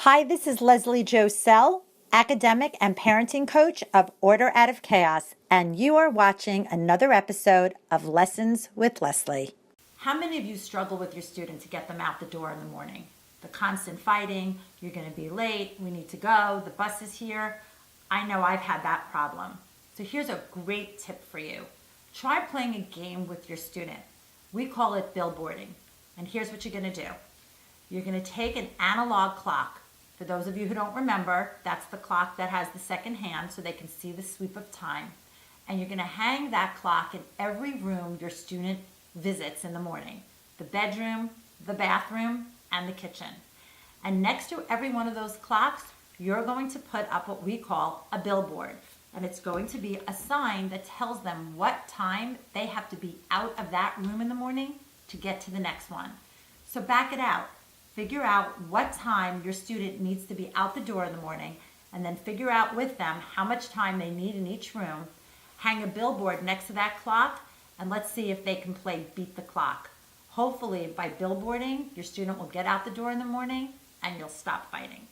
Hi, this is Leslie Josel, academic and parenting coach of Order Out of Chaos, and you are watching another episode of Lessons with Leslie. How many of you struggle with your student to get them out the door in the morning? The constant fighting, you're going to be late, we need to go, the bus is here. I know I've had that problem. So here's a great tip for you. Try playing a game with your student. We call it Billboarding. And here's what you're going to do. You're going to take an analog clock. For those of you who don't remember, that's the clock that has the second hand so they can see the sweep of time. And you're going to hang that clock in every room your student visits in the morning. The bedroom, the bathroom, and the kitchen. And next to every one of those clocks, you're going to put up what we call a billboard. And it's going to be a sign that tells them what time they have to be out of that room in the morning to get to the next one. So back it out. Figure out what time your student needs to be out the door in the morning, and then figure out with them how much time they need in each room. Hang a billboard next to that clock, and let's see if they can play Beat the Clock. Hopefully, by billboarding, your student will get out the door in the morning, and you'll stop fighting.